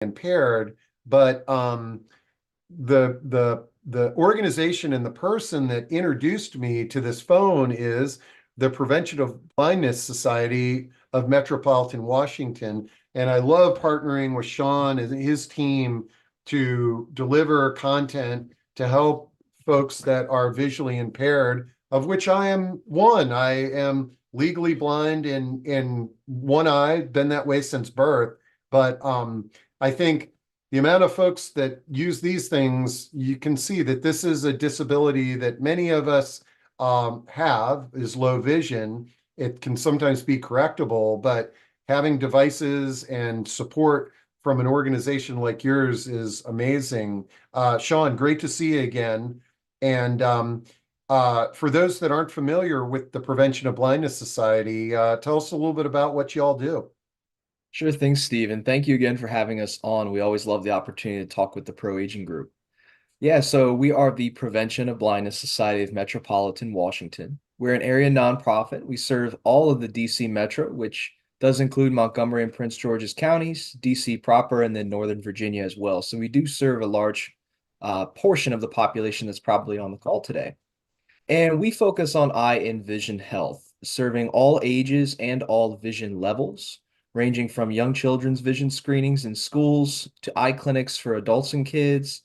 impaired, but the organization and the person that introduced me to this phone is the Prevention of Blindness Society of Metropolitan Washington. And I love partnering with Sean and his team to deliver content to help folks that are visually impaired, of which I am one. I am legally blind in one eye, been that way since birth. But I think the amount of folks that use these things, you can see that this is a disability that many of us have, is low vision. It can sometimes be correctable, but having devices and support from an organization like yours is amazing. Sean, great to see you again. And for those that aren't familiar with the Prevention of Blindness Society, tell us a little bit about what you all do. Sure thing, Steve, and thank you again for having us on. We always love the opportunity to talk with the Pro Aging Group. Yeah, so we are the Prevention of Blindness Society of Metropolitan Washington. We're an area nonprofit. We serve all of the DC Metro, which does include Montgomery and Prince George's counties, DC proper, and then Northern Virginia as well. So we do serve a large portion of the population that's probably on the call today. And we focus on eye and vision health, serving all ages and all vision levels, ranging from young children's vision screenings in schools to eye clinics for adults and kids,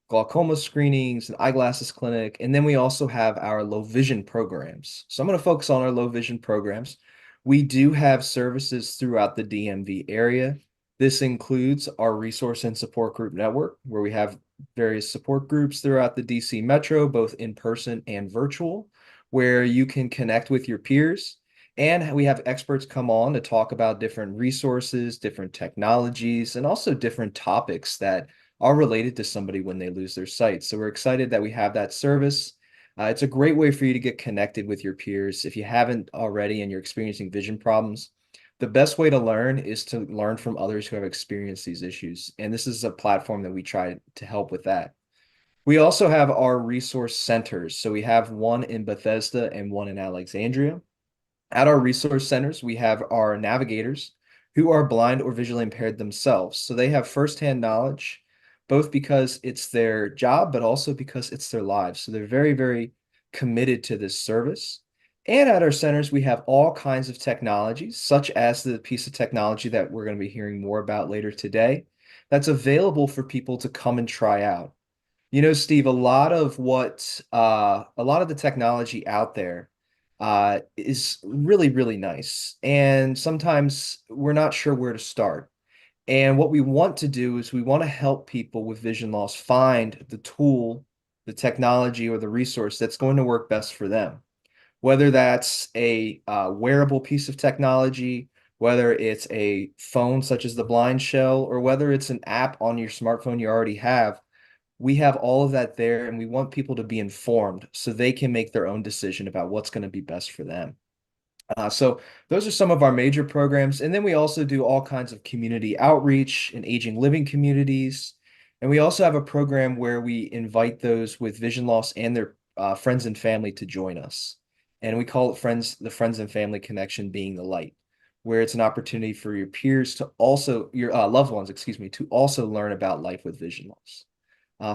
glaucoma screenings, an eyeglasses clinic, and then we also have our low vision programs. So I'm going to focus on our low vision programs. We do have services throughout the DMV area. This includes our resource and support group network, where we have various support groups throughout the DC Metro, both in person and virtual, where you can connect with your peers. And we have experts come on to talk about different resources, different technologies, and also different topics that are related to somebody when they lose their sight. So we're excited that we have that service. It's a great way for you to get connected with your peers. If you haven't already and you're experiencing vision problems, the best way to learn is to learn from others who have experienced these issues. And this is a platform that we try to help with that. We also have our resource centers. So we have one in Bethesda and one in Alexandria. At our resource centers, we have our navigators who are blind or visually impaired themselves. So they have firsthand knowledge, both because it's their job, but also because it's their lives. So they're very, very committed to this service. And at our centers, we have all kinds of technologies, such as the piece of technology that we're going to be hearing more about later today, that's available for people to come and try out. You know, Steve, a lot of the technology out there is really, really nice. And sometimes we're not sure where to start. And what we want to do is we want to help people with vision loss find the tool, the technology, or the resource that's going to work best for them. Whether that's a wearable piece of technology, whether it's a phone such as the BlindShell, or whether it's an app on your smartphone you already have, we have all of that there, and we want people to be informed so they can make their own decision about what's going to be best for them. So those are some of our major programs. And then we also do all kinds of community outreach in aging living communities. And we also have a program where we invite those with vision loss and their friends and family to join us. And we call it the Friends and Family Connection being the light, where it's an opportunity for your peers to also, your loved ones, excuse me, to also learn about life with vision loss.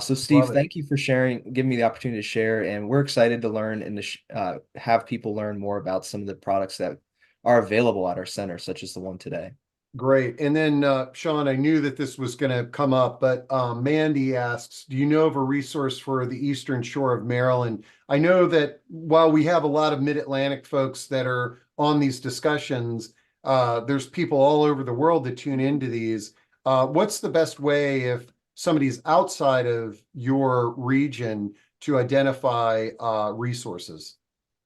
So Steve, Love it. thank you for sharing, giving me the opportunity to share, and we're excited to learn and to have people learn more about some of the products that are available at our center, such as the one today. Great. And then, Sean, I knew that this was going to come up, but Mandy asks, do you know of a resource for the Eastern Shore of Maryland? I know that while we have a lot of Mid-Atlantic folks that are on these discussions, there's people all over the world that tune into these. What's the best way if somebody's outside of your region to identify resources?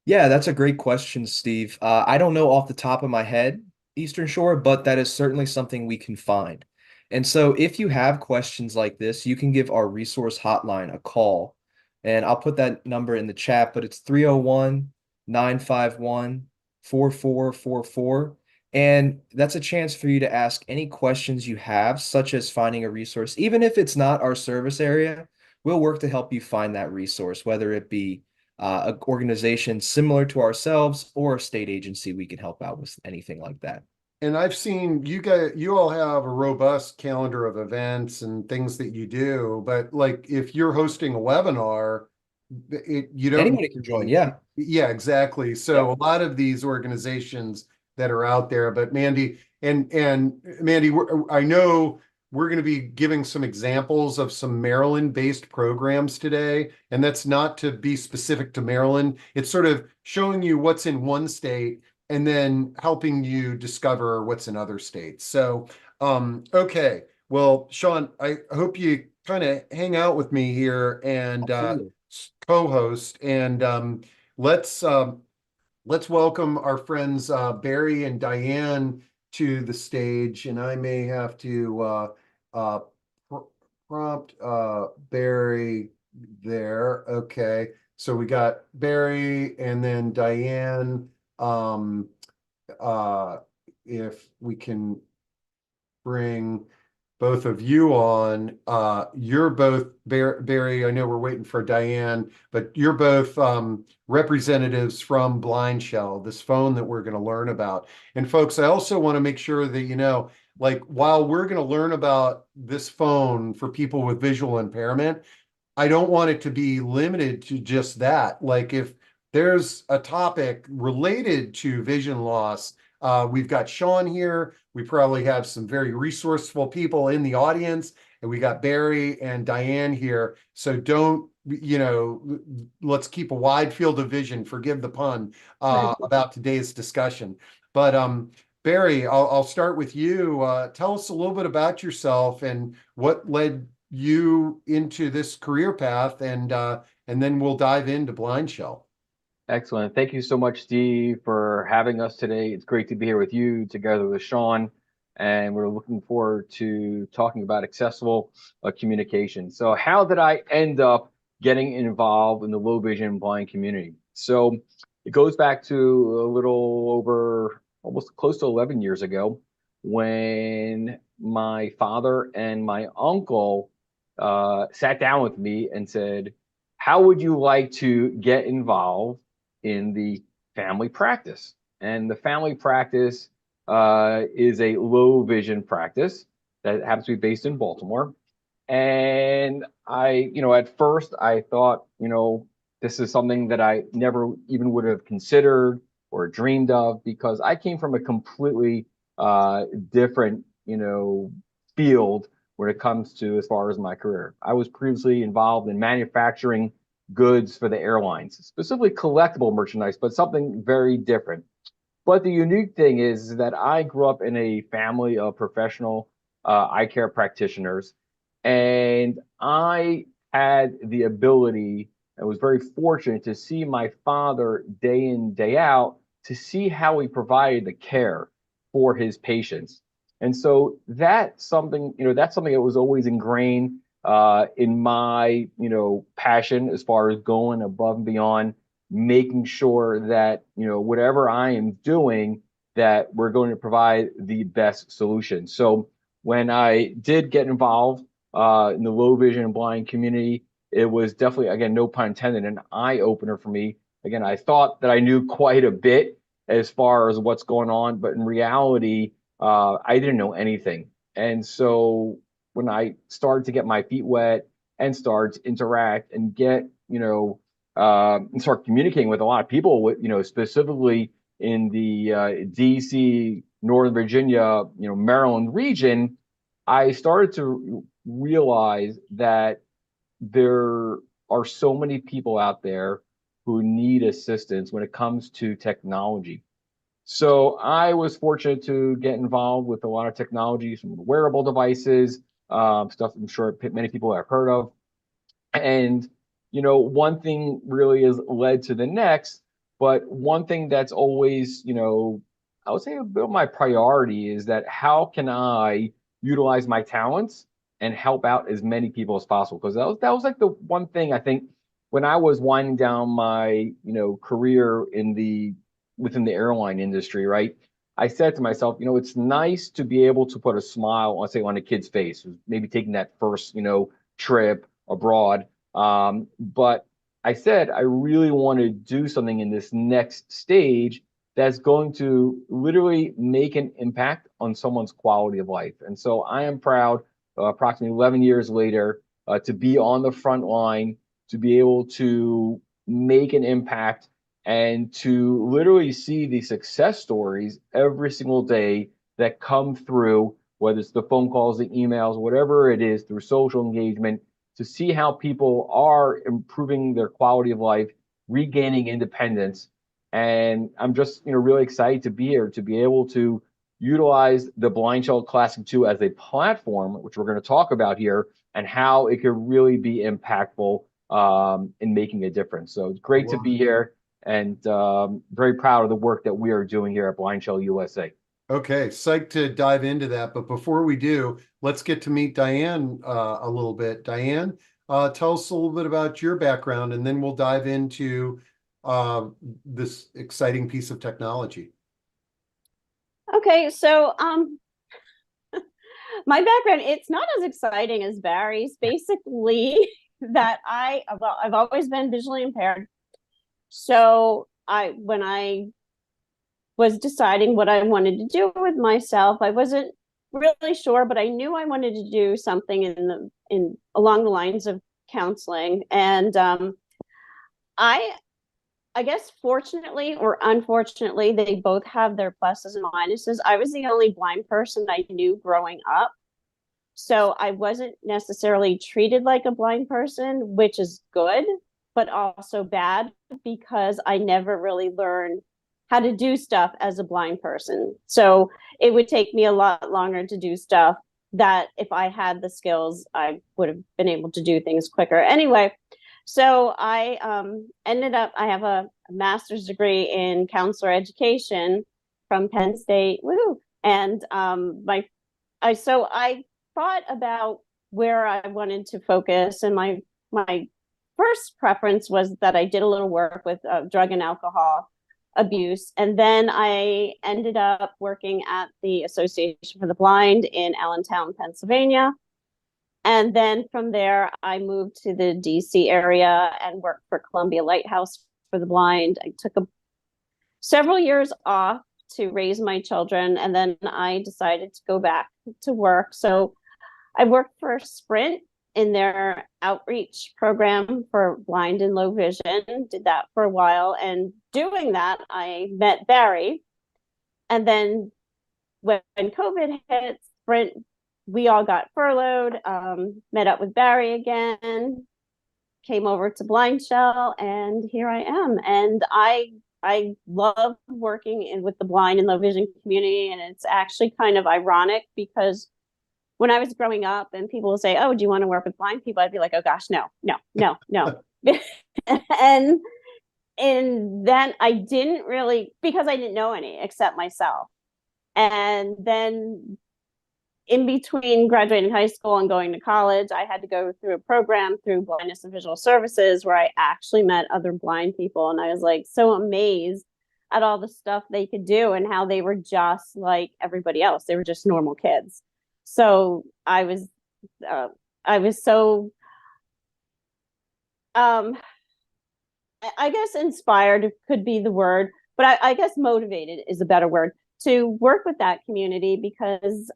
Yeah, that's a great question, Steve. I don't know off the top of my head, Eastern Shore, but that is certainly something we can find. And so if you have questions like this, you can give our resource hotline a call. And I'll put that number in the chat, but it's 301-951-4444. And that's a chance for you to ask any questions you have, such as finding a resource. Even if it's not our service area, we'll work to help you find that resource, whether it be an organization similar to ourselves or a state agency, we can help out with anything like that. and I've seen you all have a robust calendar of events and things that you do, but like if you're hosting a webinar, you don't Anybody need can to join. be. Yeah. Yeah, exactly. So Yep. a lot of these organizations that are out there, but and Mandy, I know we're going to be giving some examples of some Maryland-based programs today, and that's not to be specific to Maryland. It's sort of showing you what's in one state and then helping you discover what's in other states. So, okay. Well, Sean, I hope you kind of hang out with me here and Absolutely. co-host, and let's welcome our friends Barry and Diane to the stage. And I may have to uh, pr prompt Barry there. Okay, so we got Barry and then Diane. Um, uh, if we can bring both of you on. You're both Barry. I know we're waiting for Diane, but you're both representatives from BlindShell, this phone that we're going to learn about. And folks, I also want to make sure that you know, like, while we're going to learn about this phone for people with visual impairment, I don't want it to be limited to just that. Like if there's a topic related to vision loss, we've got Sean here. We probably have some very resourceful people in the audience, and we got Barry and Diane here. So don't, let's keep a wide field of vision, forgive the pun, about today's discussion. But Barry, I'll start with you. Tell us a little bit about yourself and what led you into this career path, and then we'll dive into BlindShell. Excellent. Thank you so much, Steve, for having us today. It's great to be here with you together with Sean, and we're looking forward to talking about accessible communication. So how did I end up getting involved in the low vision blind community? So it goes back to a little over almost close to 11 years ago when my father and my uncle sat down with me and said, how would you like to get involved in the family practice? And the family practice is a low vision practice that happens to be based in Baltimore. And at first I thought, this is something that I never even would have considered or dreamed of because I came from a completely different, field when it comes to as far as my career. I was previously involved in manufacturing goods for the airlines, specifically collectible merchandise, but something very different. But the unique thing is that I grew up in a family of professional eye care practitioners, and I had the ability and was very fortunate to see my father day in, day out, to see how he provided the care for his patients. And so that's something that was always ingrained in my, passion as far as going above and beyond, making sure that, whatever I am doing, that we're going to provide the best solution. So when I did get involved in the low vision and blind community, it was definitely, again, no pun intended, an eye opener for me. Again, I thought that I knew quite a bit as far as what's going on, but in reality, I didn't know anything. And so when I started to get my feet wet and start to interact and get, and start communicating with a lot of people, with, specifically in the DC, Northern Virginia, Maryland region, I started to realize that there are so many people out there who need assistance when it comes to technology. So I was fortunate to get involved with a lot of technology, some wearable devices, stuff I'm sure many people have heard of. And, one thing really has led to the next, but one thing that's always, I would say a bit of my priority is that how can I utilize my talents and help out as many people as possible? Because that was like the one thing I think when I was winding down my, career within the airline industry, right? I said to myself, it's nice to be able to put a smile, let's say, on a kid's face, maybe taking that first, trip abroad. But I said I really want to do something in this next stage that's going to literally make an impact on someone's quality of life. And so I am proud, approximately 11 years later, to be on the front line, to be able to make an impact, and to literally see the success stories every single day that come through, whether it's the phone calls, the emails, whatever it is, through social engagement, to see how people are improving their quality of life, regaining independence. And I'm just, really excited to be here, to be able to utilize the BlindShell Classic 2 as a platform, which we're going to talk about here, and how it could really be impactful in making a difference. So it's great to be here, and very proud of the work that we are doing here at BlindShell USA. Okay, psyched to dive into that. But before we do, let's get to meet Diane a little bit. Diane, tell us a little bit about your background, and then we'll dive into this exciting piece of technology. Okay, so my background, it's not as exciting as Barry's. Basically, that I've always been visually impaired. So when I was deciding what I wanted to do with myself, I wasn't really sure, but I knew I wanted to do something along the lines of counseling. And I guess fortunately or unfortunately, they both have their pluses and minuses. I was the only blind person I knew growing up. So I wasn't necessarily treated like a blind person, which is good, but also bad, because I never really learned how to do stuff as a blind person. So it would take me a lot longer to do stuff that if I had the skills, I would have been able to do things quicker. Anyway, so I I have a master's degree in counselor education from Penn State. Woo! And I thought about where I wanted to focus, and my first preference was that I did a little work with drug and alcohol abuse, and then I ended up working at the Association for the Blind in Allentown, Pennsylvania. And then from there, I moved to the DC area and worked for Columbia Lighthouse for the Blind. I took several years off to raise my children, and then I decided to go back to work. So I worked for Sprint in their outreach program for blind and low vision, did that for a while. And doing that, I met Barry. And then when COVID hit, Sprint, we all got furloughed, met up with Barry again, came over to BlindShell, and here I am. And I love working with the blind and low vision community. And it's actually kind of ironic, because when I was growing up and people would say, "Oh, do you want to work with blind people?" I'd be like, "Oh gosh, no." and then I didn't really, because I didn't know any except myself. And then in between graduating high school and going to college, I had to go through a program through Blindness and Visual Services where I actually met other blind people. And I was like so amazed at all the stuff they could do and how they were just like everybody else. They were just normal kids. So I was so, I guess inspired could be the word, but I guess motivated is a better word, to work with that community, because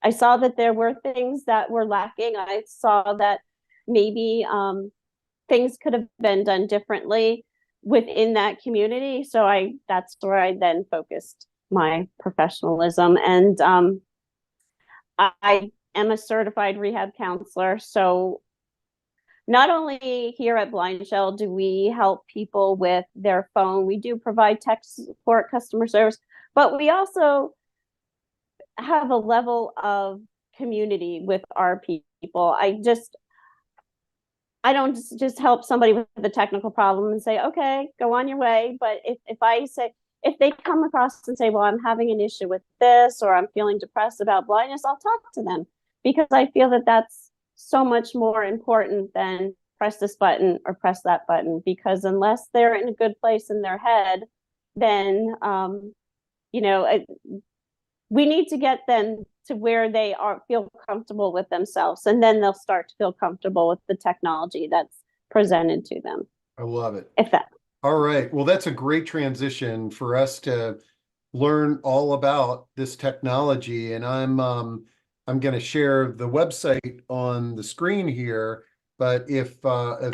I saw that there were things that were lacking. I saw that maybe things could have been done differently within that community. So that's where I then focused my professionalism. And I am a certified rehab counselor. So not only here at BlindShell do we help people with their phone, we do provide tech support, customer service, but we also have a level of community with our people. I don't just help somebody with a technical problem and say, "Okay, go on your way." But if they come across and say, "Well, I'm having an issue with this," or "I'm feeling depressed about blindness," I'll talk to them, because I feel that that's so much more important than press this button or press that button. Because unless they're in a good place in their head, then we need to get them to where they feel comfortable with themselves, and then they'll start to feel comfortable with the technology that's presented to them. I love it. All right. Well, that's a great transition for us to learn all about this technology. And I'm going to share the website on the screen here. But if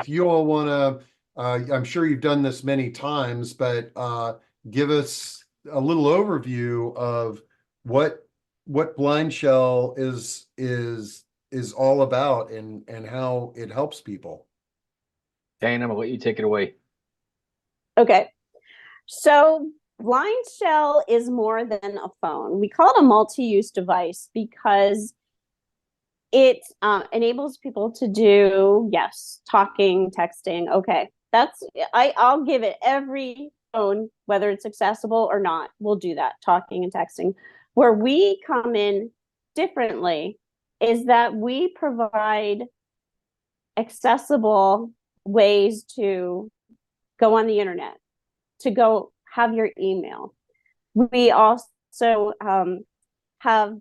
you all want to, I'm sure you've done this many times, but give us a little overview of what BlindShell is all about and how it helps people. Diane, I'm gonna let you take it away. Okay. So BlindShell is more than a phone. We call it a multi-use device because it enables people to do, yes, talking, texting. Okay, I'll give it every phone, whether it's accessible or not. We'll do that, talking and texting. Where we come in differently is that we provide accessible ways to go on the internet, to go have your email. We also have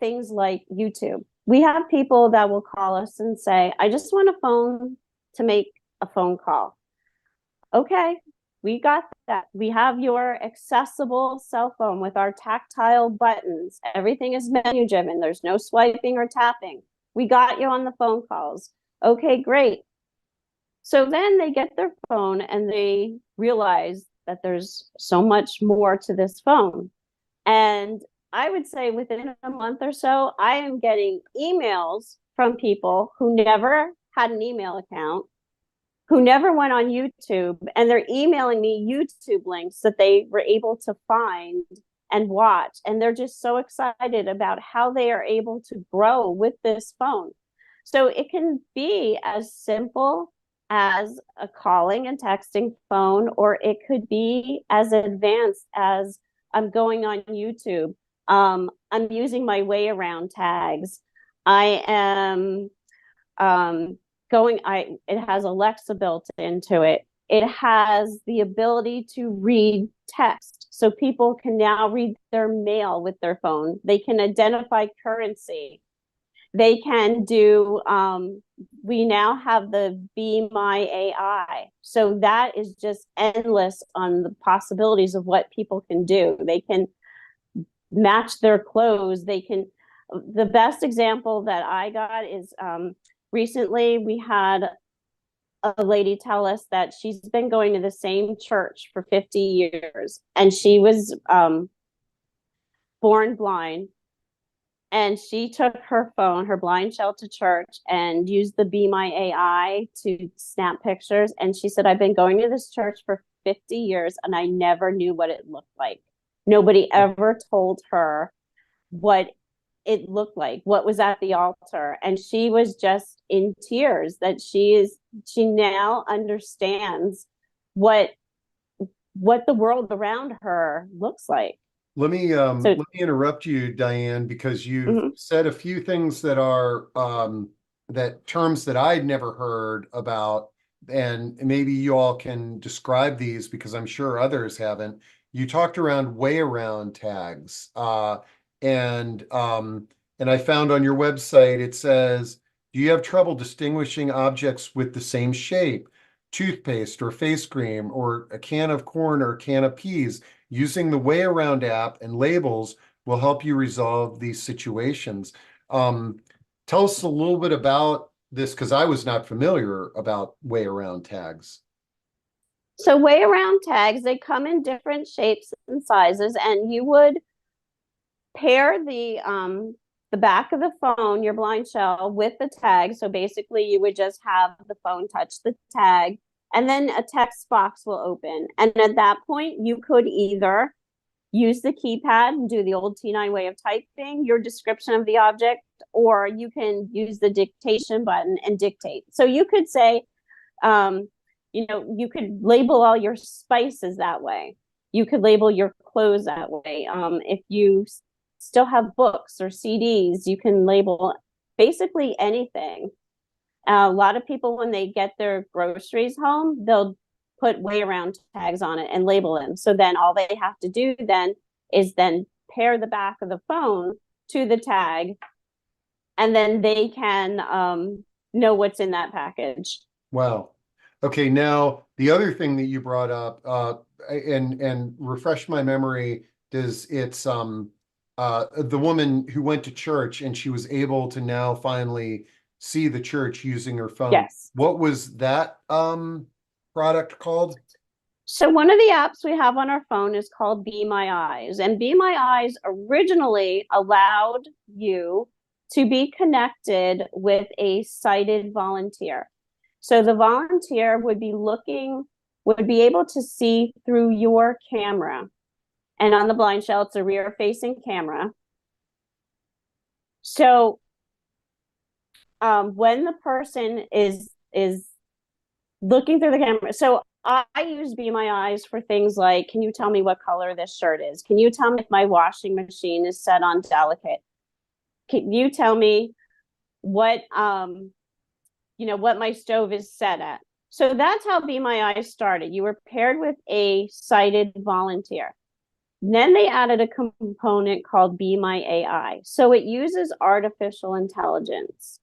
things like YouTube. We have people that will call us and say, I just want a phone to make a phone call. Okay, we got that. We have your accessible cell phone with our tactile buttons. Everything is menu driven. There's no swiping or tapping. We got you on the phone calls. Okay, great. So then they get their phone and they realize that there's so much more to this phone. And I would say within a month or so, I am getting emails from people who never had an email account, who never went on YouTube, and they're emailing me YouTube links that they were able to find and watch. And they're just so excited about how they are able to grow with this phone. So it can be as simple as a calling and texting phone, or it could be as advanced as I'm going on YouTube. I'm using my way around tags. I am it has Alexa built into it. It has the ability to read text. So people can now read their mail with their phone. They can identify currency. They can do, we now have the Be My AI. So that is just endless on the possibilities of what people can do. They can match their clothes. The best example that I got is recently we had a lady tell us that she's been going to the same church for 50 years and she was born blind. And she took her phone, her BlindShell, to church and used the Be My AI to snap pictures. And she said, I've been going to this church for 50 years and I never knew what it looked like. Nobody ever told her what it looked like, what was at the altar. And she was just in tears that she now understands what the world around her looks like. Let me interrupt you, Diane, because you've said a few things that are that terms that I'd never heard about, and maybe you all can describe these because I'm sure others haven't. You talked around way around tags, and I found on your website it says, do you have trouble distinguishing objects with the same shape, toothpaste or face cream, or a can of corn or a can of peas? Using the Way Around app and labels will help you resolve these situations. Tell us a little bit about this because I was not familiar about Way Around tags. So Way Around tags, they come in different shapes and sizes, and you would pair the back of the phone, your BlindShell, with the tag. So basically you would just have the phone touch the tag, and then a text box will open. And at that point, you could either use the keypad and do the old T9 way of typing your description of the object, or you can use the dictation button and dictate. So you could say, you could label all your spices that way. You could label your clothes that way. If you still have books or CDs, you can label basically anything. A lot of people, when they get their groceries home, they'll put Way Around tags on it and label them. So then all they have to do then is then pair the back of the phone to the tag, and then they can know what's in that package. Wow. Okay, now the other thing that you brought up, and refresh my memory, does it's the woman who went to church and she was able to now finally see the church using her phone. Yes. What was that product called? So one of the apps we have on our phone is called Be My Eyes. And Be My Eyes originally allowed you to be connected with a sighted volunteer. So the volunteer would be able to see through your camera. And on the BlindShell, it's a rear-facing camera. So when the person is looking through the camera, so I use Be My Eyes for things like, can you tell me what color this shirt is? Can you tell me if my washing machine is set on delicate? Can you tell me what what my stove is set at? So that's how Be My Eyes started. You were paired with a sighted volunteer. Then they added a component called Be My AI. So it uses artificial intelligence.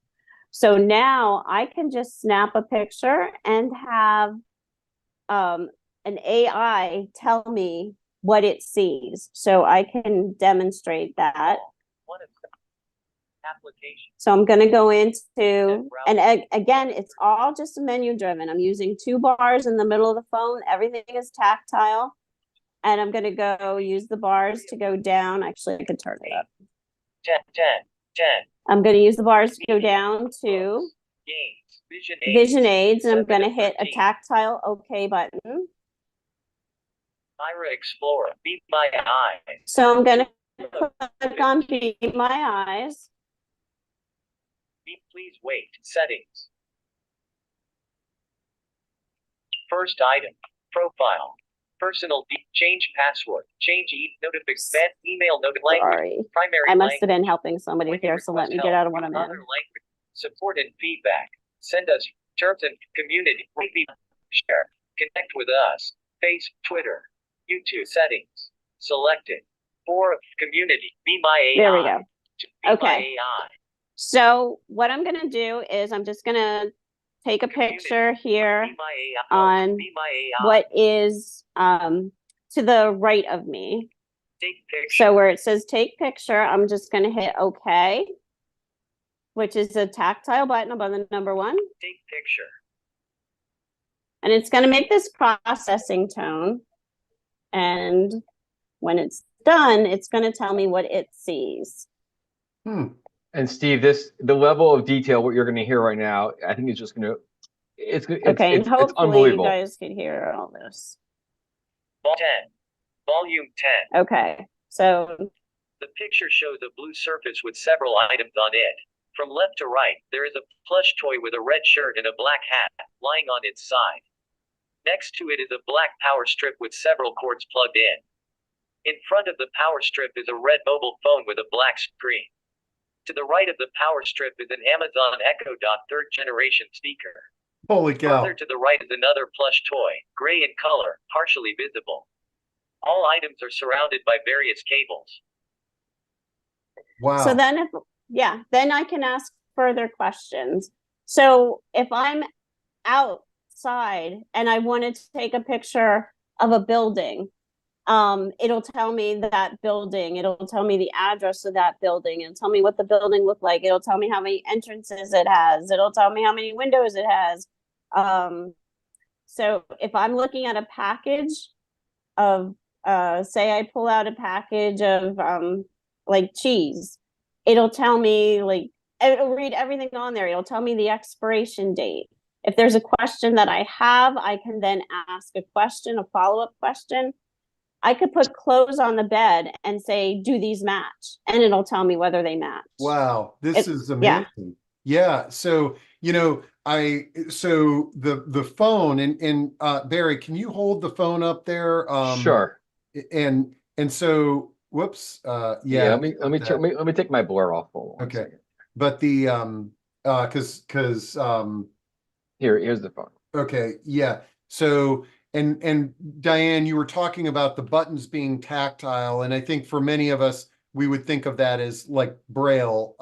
So now I can just snap a picture and have an AI tell me what it sees. So I can demonstrate that. So I'm going to go into, and again, it's all just menu driven. I'm using 2 bars in the middle of the phone. Everything is tactile. And I'm going to go use the bars to go down. Actually, I could turn it up. 10. I'm going to use the bars to go down to Vision Aids, and I'm going to hit a tactile OK button. Myra Explorer, Be My Eyes. So I'm going to click on Be My Eyes. Please wait. Settings. First item. Profile. Personal. Change password. Change notification. Email language. Sorry. Primary I must language. have been helping somebody here, so let me get out of what I'm in. Other language. Support and feedback. Send us terms and community. Share. Connect with us. Face, Twitter, YouTube settings. Selected. For community. Be My AI. There we go. Be Okay. My AI. So what I'm going to do is I'm just going to take a picture here Be My AI. on Be My AI. what is to the right of me. Take picture. So where it says take picture, I'm just going to hit OK, which is a tactile button above the number 1. Take picture. And it's going to make this processing tone. And when it's done, it's going to tell me what it sees. And Steve, the level of detail, what you're going to hear right now, I think is just going to, it's Okay, and it's hopefully you unbelievable. guys could hear all this. 10. Volume 10. Okay, so The picture shows a blue surface with several items on it. From left to right, there is a plush toy with a red shirt and a black hat lying on its side. Next to it is a black power strip with several cords plugged in. In front of the power strip is a red mobile phone with a black screen. To the right of the power strip is an Amazon Echo Dot 3rd generation speaker. Holy cow. Further to the right is another plush toy, gray in color, partially visible. All items are surrounded by various cables. Wow. so then then I can ask further questions. So if I'm outside and I wanted to take a picture of a building, it'll tell me that building, it'll tell me the address of that building, and tell me what the building looked like. It'll tell me how many entrances it has. It'll tell me how many windows it has. So if I'm looking at a package of, say I pull out a package of like cheese, it'll tell me, like, it'll read everything on there. It'll tell me the expiration date. If there's a question that I have, I can then ask a question, a follow-up question. I could put clothes on the bed and say, do these match? And it'll tell me whether they match. Wow, this is amazing. Yeah. So, so the phone and Barry, can you hold the phone up there? Sure. And so, whoops. Yeah. Let me take my blur off for one Okay. second. But the because here's the phone. okay, yeah. So and Diane, you were talking about the buttons being tactile, and I think for many of us, we would think of that as like Braille.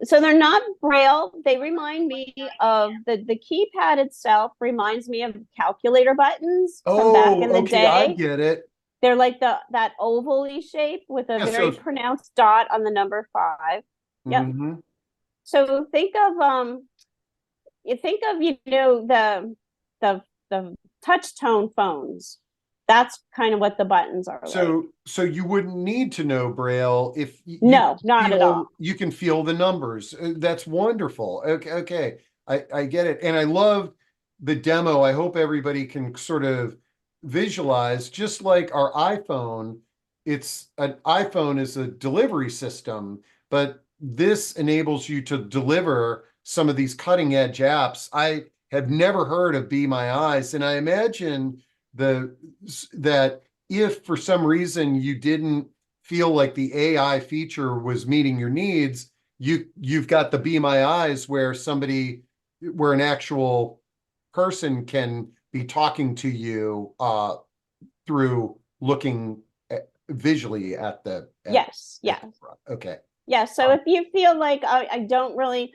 So they're not Braille. They remind me of the keypad itself reminds me of calculator buttons from back in the Okay, I day. get it. They're like that ovally shape with a Yeah, very so pronounced dot on the number 5. Yep. mhm. So you think of the touch tone phones. That's kind of what the buttons are like. So you wouldn't need to know Braille if No, not at all. you can feel the numbers. That's wonderful. Okay. I get it. And I love the demo. I hope everybody can sort of visualize, just like our iPhone, it's an iPhone is a delivery system, but this enables you to deliver some of these cutting edge apps. I have never heard of Be My Eyes, and I imagine the that if for some reason you didn't feel like the AI feature was meeting your needs, you've got the Be My Eyes where an actual person can be talking to you through looking visually at Yes, yes. Okay. Yeah, so if you feel like I don't really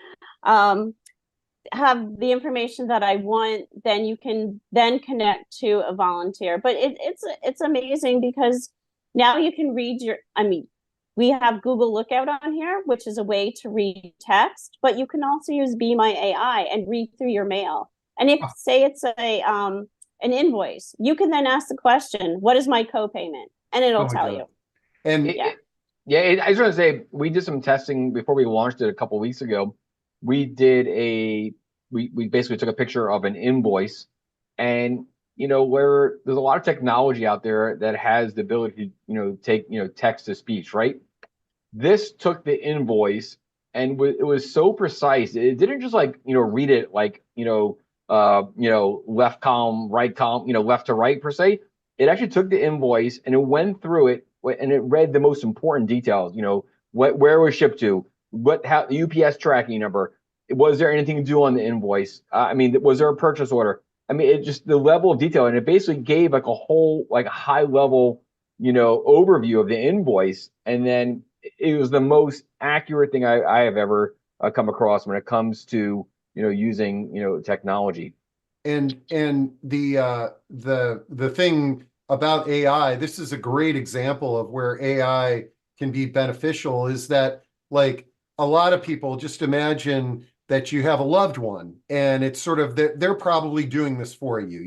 have the information that I want, then you can then connect to a volunteer. But it's amazing because now you can read we have Google Lookout on here, which is a way to read text, but you can also use Be My AI and read through your mail. And if say it's an invoice, you can then ask the question, what is my copayment? And it'll tell you. And I just want to say we did some testing before we launched it a couple of weeks ago. We did we basically took a picture of an invoice, and where there's a lot of technology out there that has the ability to take text to speech, right? This took the invoice and it was so precise. It didn't just read it like left column, right column, left to right per se. It actually took the invoice and it went through it and it read the most important details. Where it was shipped to, how the UPS tracking number. Was there anything due on the invoice? Was there a purchase order? It just the level of detail, and it basically gave like a whole high level overview of the invoice, and then it was the most accurate thing I have ever come across when it comes to using technology. And the thing about AI, this is a great example of where AI can be beneficial, is that like a lot of people just imagine that you have a loved one and it's sort of they're probably doing this for you,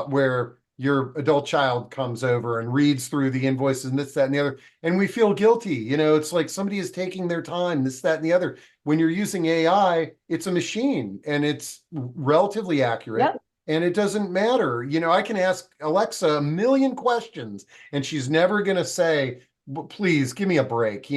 where your adult child comes over and reads through the invoices and this, that, and the other, and we feel guilty. It's like somebody is taking their time, this, that, and the other. When you're using AI, it's a machine and it's relatively accurate. Yep. And it doesn't matter. I can ask Alexa a million questions and she's never going to say, please give me a break,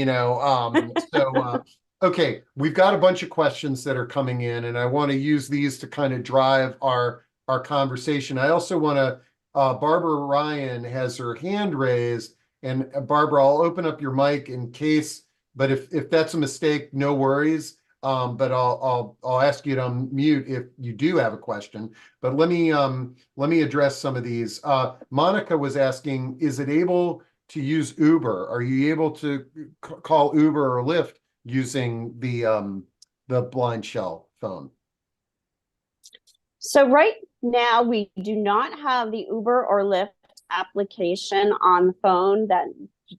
okay, we've got a bunch of questions that are coming in and I want to use these to kind of drive our conversation. I also want to, Barbara Ryan has her hand raised, and Barbara, I'll open up your mic in case, but if that's a mistake, no worries. But I'll ask you to unmute if you do have a question. But let me address some of these. Monica was asking, is it able to use Uber? Are you able to call Uber or Lyft using the BlindShell phone? So right now we do not have the Uber or Lyft application on the phone.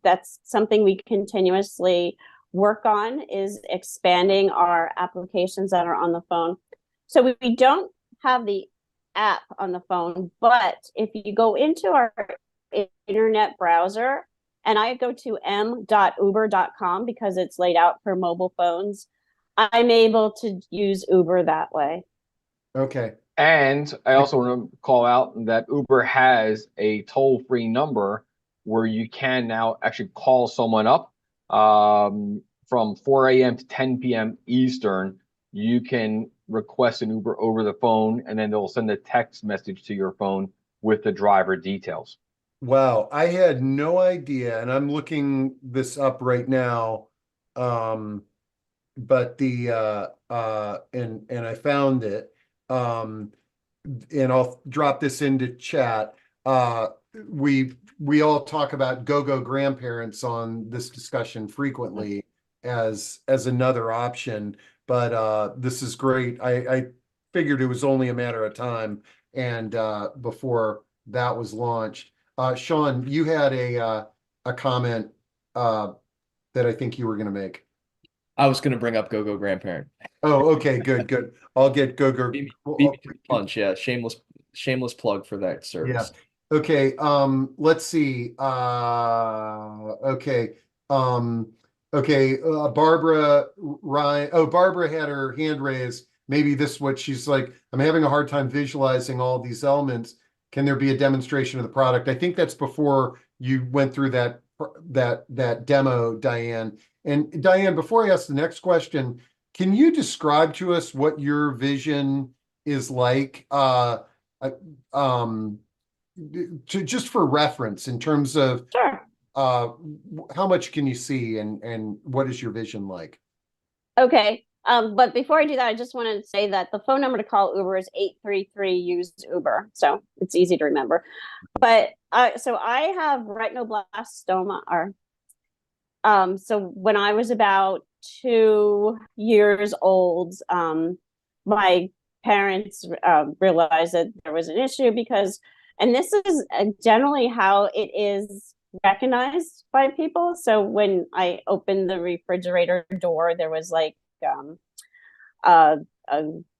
That's something we continuously work on, is expanding our applications that are on the phone. So we don't have the app on the phone, but if you go into our internet browser, and I go to m.uber.com because it's laid out for mobile phones, I'm able to use Uber that way. Okay. And I also want to call out that Uber has a toll-free number where you can now actually call someone up from 4 a.m. to 10 p.m. Eastern. You can request an Uber over the phone, and then they'll send a text message to your phone with the driver details. Wow, I had no idea, and I'm looking this up right now. But and I found it. And I'll drop this into chat. We all talk about go-go grandparents on this discussion frequently. as another option. But this is great. I figured it was only a matter of time and before that was launched. Sean, you had a comment that I think you were going to make. I was going to bring up GoGo Grandparent. Oh, okay, good. I'll get GoGo. Beat me to the punch. Yeah, shameless plug for that Yeah. service. Okay. Let's see. Okay. Okay. Barbara Ryan. Oh, Barbara had her hand raised. Maybe this is what she's like. I'm having a hard time visualizing all these elements. Can there be a demonstration of the product? I think that's before you went through that demo, Diane. And Diane, before I ask the next question, can you describe to us what your vision is like? Um, just for reference in terms of Sure. how much can you see and what is your vision like? Okay. But before I do that, I just wanted to say that the phone number to call Uber is 833 use Uber. So it's easy to remember. But so I have retinoblastoma so when I was about 2 years old, my parents realized that there was an issue because, and this is generally how it is recognized by people. So when I opened the refrigerator door, there was like uh,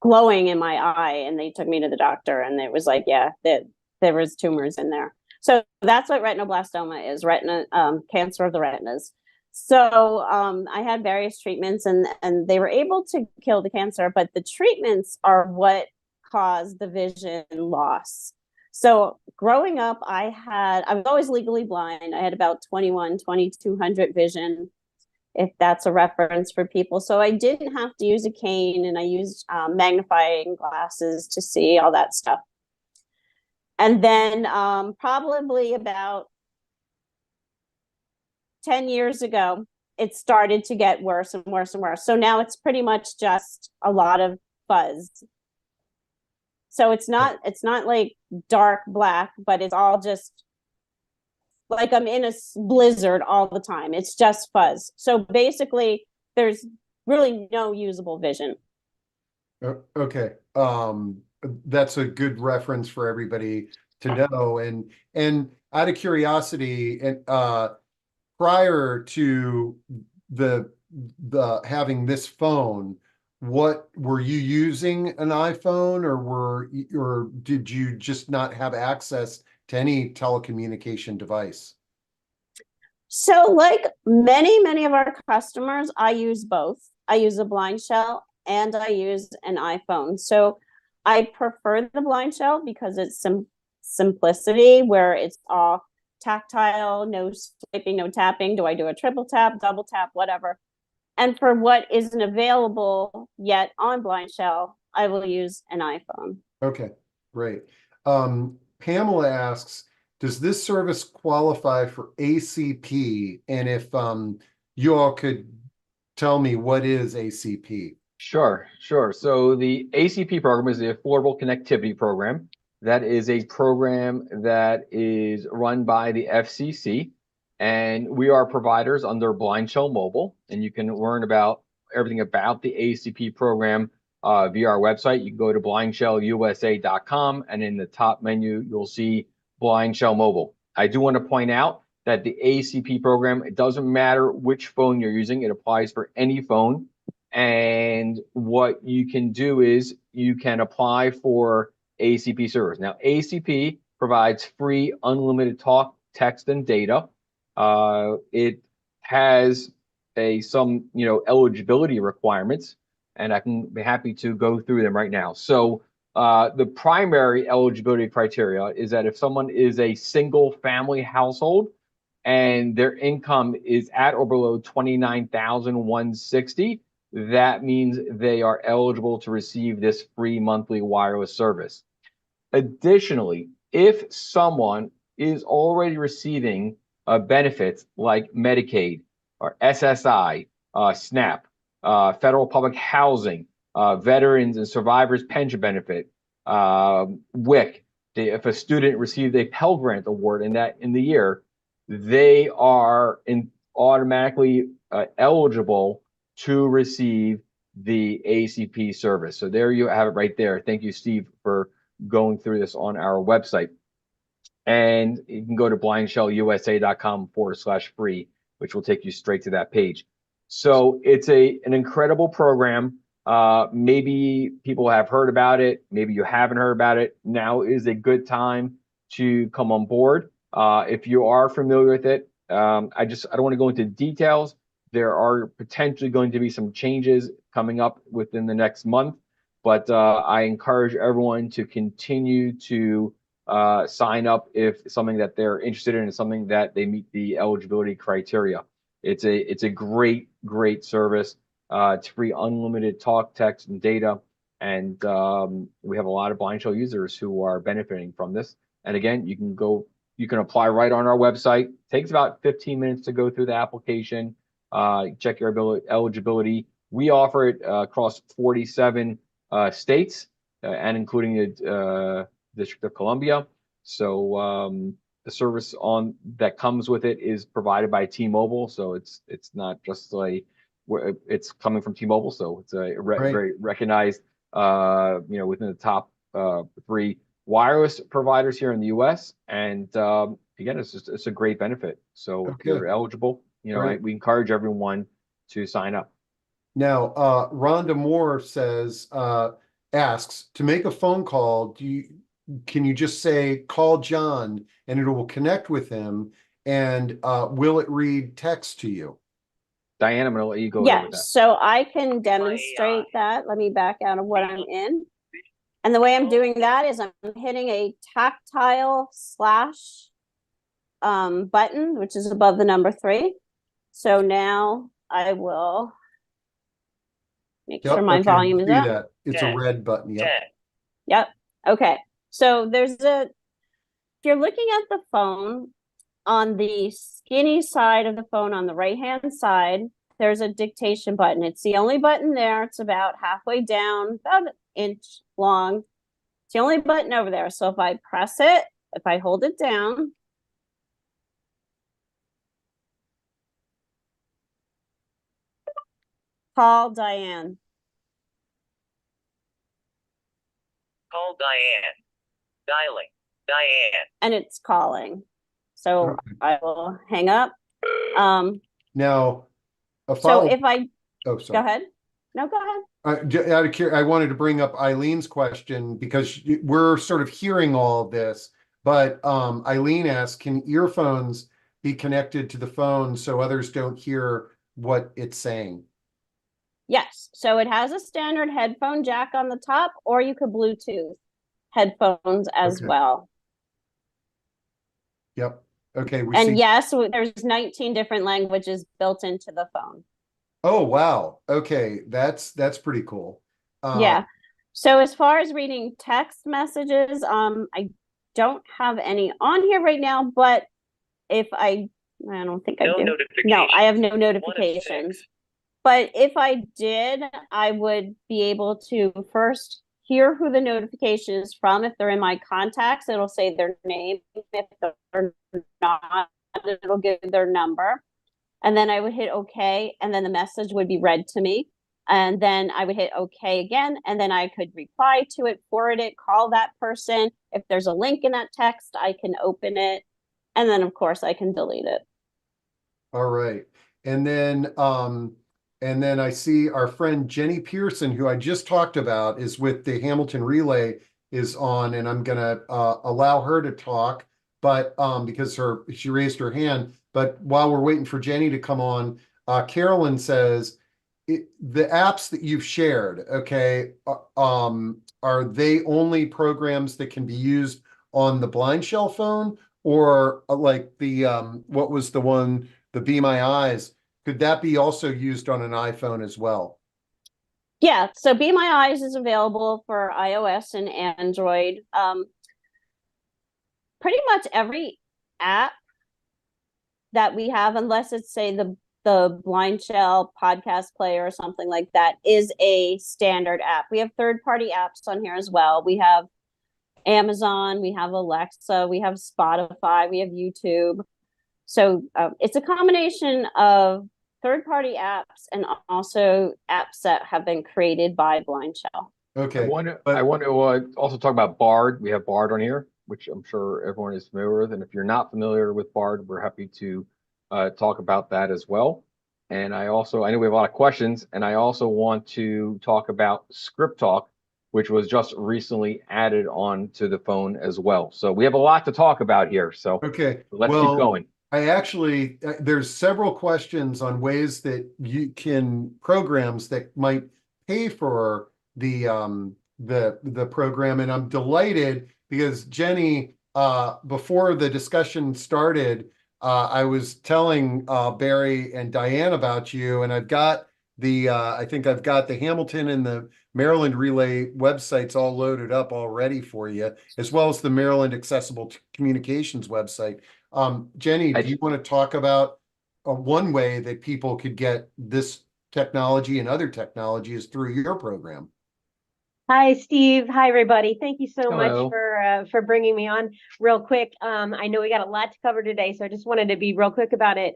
glowing in my eye, and they took me to the doctor, and it was like, yeah, there was tumors in there. So that's what retinoblastoma is, retina cancer of the retinas. So I had various treatments, and they were able to kill the cancer, but the treatments are what caused the vision loss. So growing up, I was always legally blind. I had about 2200 vision, if that's a reference for people. So I didn't have to use a cane, and I used magnifying glasses to see all that stuff. And then probably about 10 years ago, it started to get worse and worse and worse. So now it's pretty much just a lot of fuzz. So it's not like dark black, but it's all just like I'm in a blizzard all the time. It's just fuzz. So basically, there's really no usable vision. Okay. That's a good reference for everybody to know. And out of curiosity, and prior to the having this phone, what were you using an iPhone, or did you just not have access to any telecommunication device? So like many of our customers, I use both. I use a BlindShell and I use an iPhone. So I prefer the BlindShell because it's simplicity, where it's all tactile, no swiping, no tapping. Do I do a triple tap, double tap, whatever? And for what isn't available yet on BlindShell, I will use an iPhone. Okay, great. Pamela asks, does this service qualify for ACP? And if you all could tell me what is ACP? Sure. So the ACP program is the Affordable Connectivity Program. That is a program that is run by the FCC, and we are providers under BlindShell Mobile, and you can learn about everything about the ACP program via our website. You can go to blindshellusa.com, and in the top menu, you'll see BlindShell Mobile. I do want to point out that the ACP program, it doesn't matter which phone you're using, it applies for any phone. And what you can do is you can apply for ACP service. Now, ACP provides free unlimited talk, text, and data. It has some eligibility requirements, and I can be happy to go through them right now. So the primary eligibility criteria is that if someone is a single family household and their income is at or below $29,160, that means they are eligible to receive this free monthly wireless service. Additionally, if someone is already receiving benefits like Medicaid or SSI, SNAP, federal public housing, veterans and survivors pension benefit, WIC, if a student received a Pell Grant award in the year, they are automatically eligible to receive the ACP service. So there you have it right there. Thank you, Steve, for going through this on our website. And you can go to blindshellusa.com/free, which will take you straight to that page. So it's an incredible program. Maybe people have heard about it. Maybe you haven't heard about it. Now is a good time to come on board. If you are familiar with it, I don't want to go into details. There are potentially going to be some changes coming up within the next month, but I encourage everyone to continue to sign up if something that they're interested in is something that they meet the eligibility criteria. It's a great service. It's free, unlimited talk, text, and data, and we have a lot of BlindShell users who are benefiting from this. And again, you can apply right on our website. It takes about 15 minutes to go through the application. Check your eligibility. We offer it across 47 states and including the District of Columbia. So the service that comes with it is provided by T-Mobile. So it's not just it's coming from T-Mobile. So it's a very recognized, within the top 3 wireless providers here in the U.S. And again, it's a great benefit. So if you're eligible, we encourage everyone to sign up. Now, Rhonda Moore asks, to make a phone call, can you just say, call John, and it will connect with him, and will it read text to you? Diane, I'm going to let you go. Yeah, with that. so I can demonstrate that. Let me back out of what I'm in. And the way I'm doing that is I'm hitting a tactile slash button, which is above the number 3. So now I will make sure my volume is up. That. It's a red button. Yep. Okay. So if you're looking at the phone, on the skinny side of the phone on the right-hand side, there's a dictation button. It's the only button there. It's about halfway down, about an inch long. It's the only button over there. So if I press it, if I hold it down, call Diane. Call Diane. Dialing. Diane. And it's calling. So I will hang up. Now, so if I go ahead. No, go ahead. I wanted to bring up Eileen's question because we're sort of hearing all of this, but Eileen asks, can earphones be connected to the phone so others don't hear what it's saying? Yes. So it has a standard headphone jack on the top, or you could Bluetooth headphones as well. Yep. Okay. Yes, there's 19 different languages built into the phone. Oh, wow. Okay. That's pretty cool. Yeah. So as far as reading text messages, I don't have any on here right now, but if I don't think I do. No, I have no notifications. But if I did, I would be able to first hear who the notification is from. If they're in my contacts, it'll say their name. If they're not, it'll give their number. And then I would hit OK, and then the message would be read to me. And then I would hit OK again, and then I could reply to it, forward it, call that person. If there's a link in that text, I can open it. And then, of course, I can delete it. All right. And then I see our friend Jenny Pearson, who I just talked about, is with the Hamilton Relay, is on, and I'm going to allow her to talk, but because she raised her hand. But while we're waiting for Jenny to come on, Carolyn says, the apps that you've shared, okay, are they only programs that can be used on the BlindShell phone, or like the what was the one, the Be My Eyes? Could that be also used on an iPhone as well? Yeah, so Be My Eyes is available for iOS and Android. Pretty much every app that we have, unless it's say the BlindShell podcast player or something like that, is a standard app. We have third-party apps on here as well. We have Amazon, we have Alexa, we have Spotify, we have YouTube. So it's a combination of third-party apps and also apps that have been created by BlindShell. Okay, I want to also talk about Bard. We have Bard on here, which I'm sure everyone is familiar with. And if you're not familiar with Bard, we're happy to talk about that as well. And I know we have a lot of questions, and I also want to talk about Script Talk, which was just recently added on to the phone as well. So we have a lot to talk about here. So okay. let's keep going. I actually, there's several questions on ways that you can, programs that might pay for the program, and I'm delighted because Jenny, before the discussion started, I was telling Barry and Diane about you, and I've got I think I've got the Hamilton and the Maryland Relay websites all loaded up already for you, as well as the Maryland Accessible Communications website. Jenny, do you want to talk about one way that people could get this technology and other technologies through your program? Hi, Steve. Hi, everybody. Thank you so Hello. much for bringing me on real quick. I know we got a lot to cover today, so I just wanted to be real quick about it.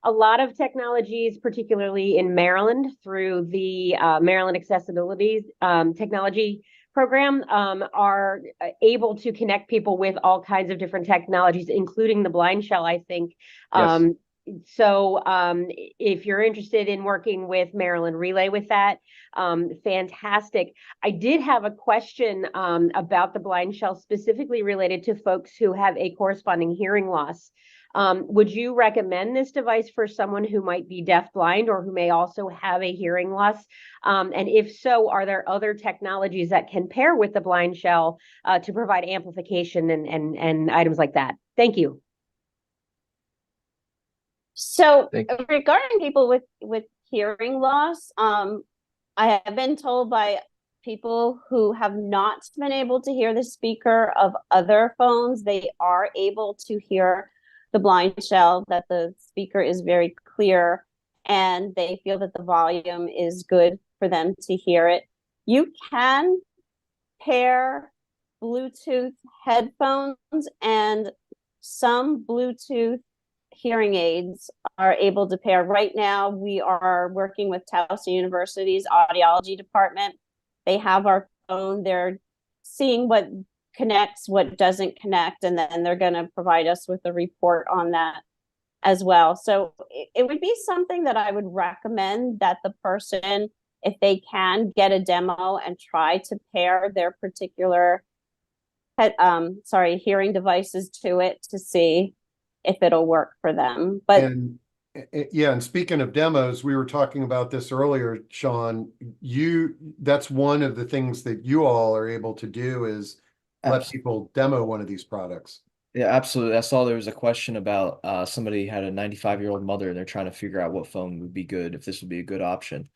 A lot of technologies, particularly in Maryland, through the Maryland Accessibility Technology Program, are able to connect people with all kinds of different technologies, including the BlindShell, I think. Yes. So if you're interested in working with Maryland Relay with that, fantastic. I did have a question about the BlindShell specifically related to folks who have a corresponding hearing loss. Would you recommend this device for someone who might be deafblind or who may also have a hearing loss? And if so, are there other technologies that can pair with the BlindShell to provide amplification and items like that? Thank you. So regarding people with hearing loss, I have been told by people who have not been able to hear the speaker of other phones, they are able to hear the BlindShell, that the speaker is very clear, and they feel that the volume is good for them to hear it. You can pair Bluetooth headphones, and some Bluetooth hearing aids are able to pair. Right now, we are working with Towson University's audiology department. They have our phone. They're seeing what connects, what doesn't connect, and then they're going to provide us with a report on that as well. So it would be something that I would recommend that the person, if they can, get a demo and try to pair their particular hearing devices to it to see if it'll work for them. But yeah, and speaking of demos, we were talking about this earlier, Sean. That's one of the things that you all are able to do is let people demo one of these products. Yeah, absolutely. I saw there was a question about somebody had a 95-year-old mother and they're trying to figure out what phone would be good, if this would be a good option.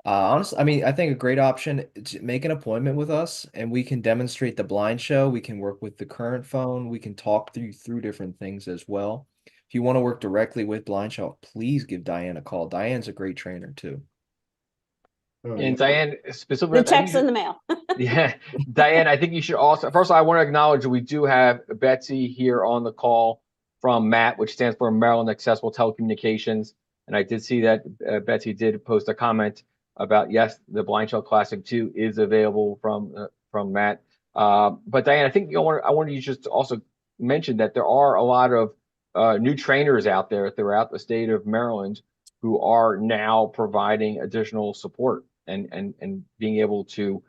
Honestly, I mean, I think a great option to make an appointment with us and we can demonstrate the BlindShell. We can work with the current phone. We can talk through different things as well. If you want to work directly with BlindShell, please give Diane a call. Diane's a great trainer too. And Diane, specifically, the check's in the mail. Yeah, Diane, I think you should also, first of all, I want to acknowledge we do have Betsy here on the call from MAT, which stands for Maryland Accessible Telecommunications. And I did see that Betsy did post a comment about, yes, the BlindShell Classic 2 is available from MAT. But Diane, I think I wanted you just to also mention that there are a lot of new trainers out there throughout the state of Maryland who are now providing additional support and being able to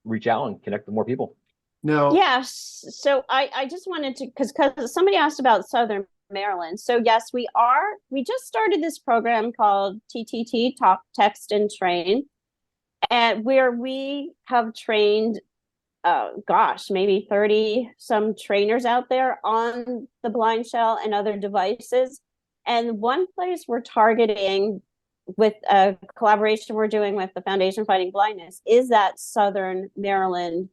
reach out and connect with more people. No. Yes. So I just wanted to, because somebody asked about Southern Maryland. So yes, we just started this program called TTT, Talk, Text, and Train, and where we have trained, maybe 30 some trainers out there on the BlindShell and other devices. And one place we're targeting with a collaboration we're doing with the Foundation Fighting Blindness is that Southern Maryland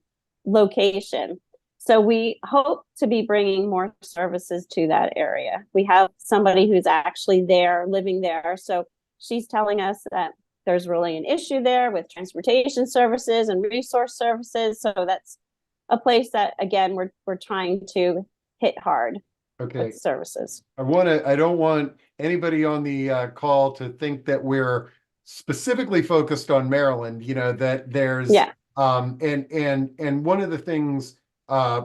location. So we hope to be bringing more services to that area. We have somebody who's actually there, living there. So she's telling us that there's really an issue there with transportation services and resource services. So that's a place that, again, we're trying to hit hard. Okay. With services. I don't want anybody on the call to think that we're specifically focused on Maryland, that there's Yeah. and one of the things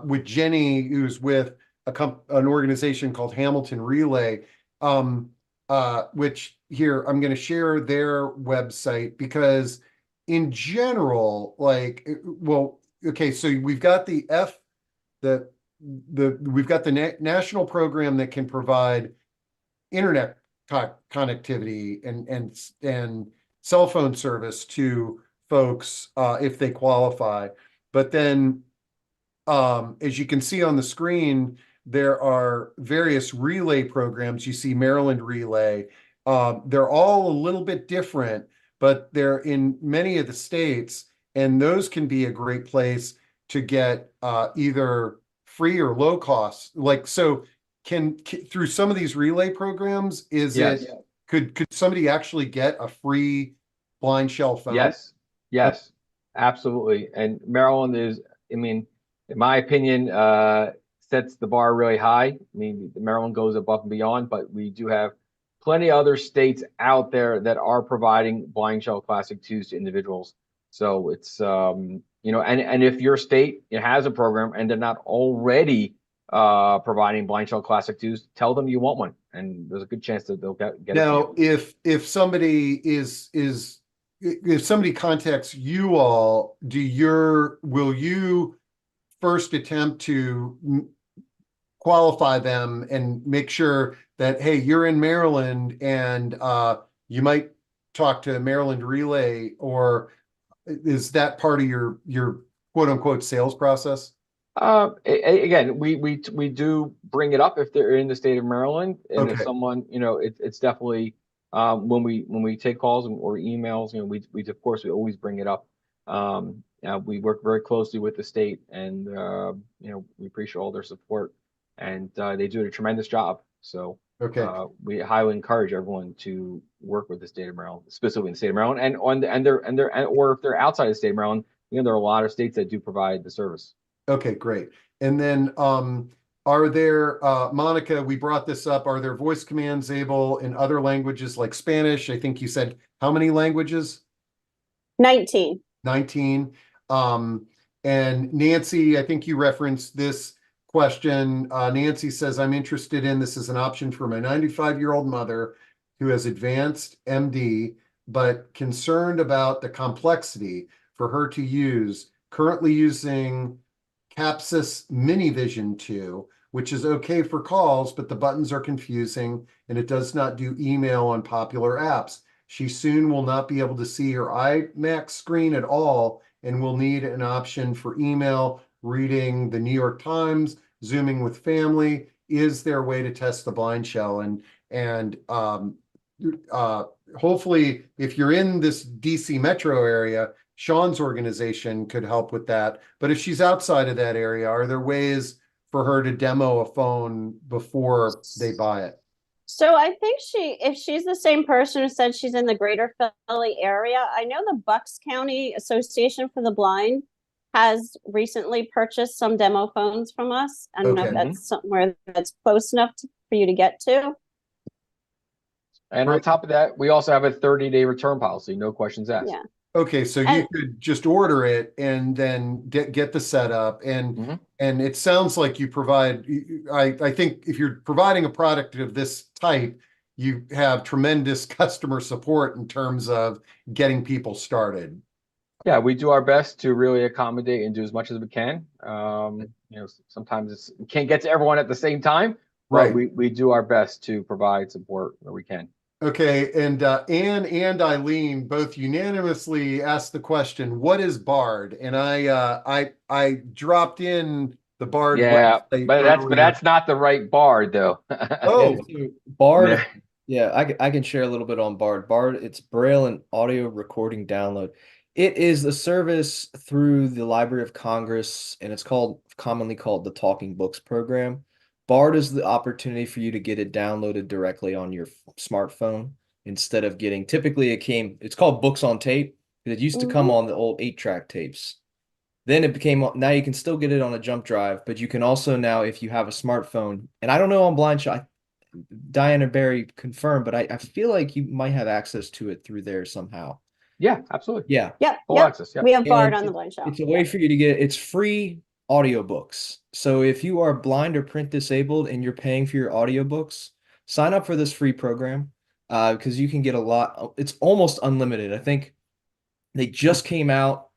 with Jenny, who's with an organization called Hamilton Relay, which here I'm going to share their website because in general, okay, so we've got we've got the national program that can provide internet connectivity and cell phone service to folks if they qualify. But then, as you can see on the screen, there are various relay programs. You see Maryland Relay. They're all a little bit different, but they're in many of the states, and those can be a great place to get either free or low cost. Through some of these relay programs, Yes. could somebody actually get a free BlindShell phone? Yes, absolutely. And Maryland is, I mean, in my opinion, sets the bar really high. I mean, Maryland goes above and beyond, but we do have plenty of other states out there that are providing BlindShell Classic 2s to individuals. So it's, and if your state has a program and they're not already providing BlindShell Classic 2s, tell them you want one, and there's a good chance that they'll get it. Now, if somebody if somebody contacts you all, will you first attempt to qualify them and make sure that, hey, you're in Maryland and you might talk to Maryland Relay, or is that part of your quote unquote sales process? Again, we do bring it up if they're in the state of Maryland, and if Okay. someone, it's definitely when we take calls or emails, we of course we always bring it up. We work very closely with the state, and we appreciate all their support, and they do a tremendous job. So Okay. we highly encourage everyone to work with the state of Maryland, specifically in the state of Maryland, or if they're outside the state of Maryland, there are a lot of states that do provide the service. Okay, great. And then are there, Monica, we brought this up, are there voice commands able in other languages like Spanish? I think you said how many languages? 19. 19. And Nancy, I think you referenced this question. Nancy says, I'm interested in this as an option for my 95-year-old mother who has advanced MD, but concerned about the complexity for her to use, currently using Capsys Minivision 2, which is okay for calls, but the buttons are confusing and it does not do email on popular apps. She soon will not be able to see her iMac screen at all and will need an option for email, reading the New York Times, Zooming with family. Is there a way to test the BlindShell? And hopefully, if you're in this DC metro area, Sean's organization could help with that. But if she's outside of that area, are there ways for her to demo a phone before they buy it? So I think if she's the same person who said she's in the greater Philly area, I know the Bucks County Association for the Blind has recently purchased some demo phones from us. I don't know if that's somewhere that's close enough for you to get to. And on top of that, we also have a 30-day return policy, no questions asked. Yeah. Okay, so you could just order it and then get the setup, and it sounds like you provide. I think if you're providing a product of this type, you have tremendous customer support in terms of getting people started. Yeah, we do our best to really accommodate and do as much as we can. Sometimes we can't get to everyone at the same time, but right? We do our best to provide support where we can. Okay, and Anne and Eileen both unanimously asked the question, "What is Bard?" And I dropped in the Bard website but that's not the right Bard though. Oh, yeah, so Bard. Yeah, I can share a little bit on Bard. Bard, it's Braille and audio recording download. It is the service through the Library of Congress, and it's commonly called the Talking Books program. Bard is the opportunity for you to get it downloaded directly on your smartphone instead of typically it's called Books on Tape. It used to come on the old 8-track tapes. Then it became, now you can still get it on a jump drive, but you can also now, if you have a smartphone, and I don't know on BlindShell, Diana Barry confirmed, but I feel like you might have access to it through there somehow. Yeah, absolutely. Yeah. Yep, Full yep. access. Yeah. We have Bard And on the Blind Shell. it's a way for you to it's free audiobooks. So if you are blind or print disabled and you're paying for your audiobooks, sign up for this free program because you can get a lot. It's almost unlimited. I think they just came out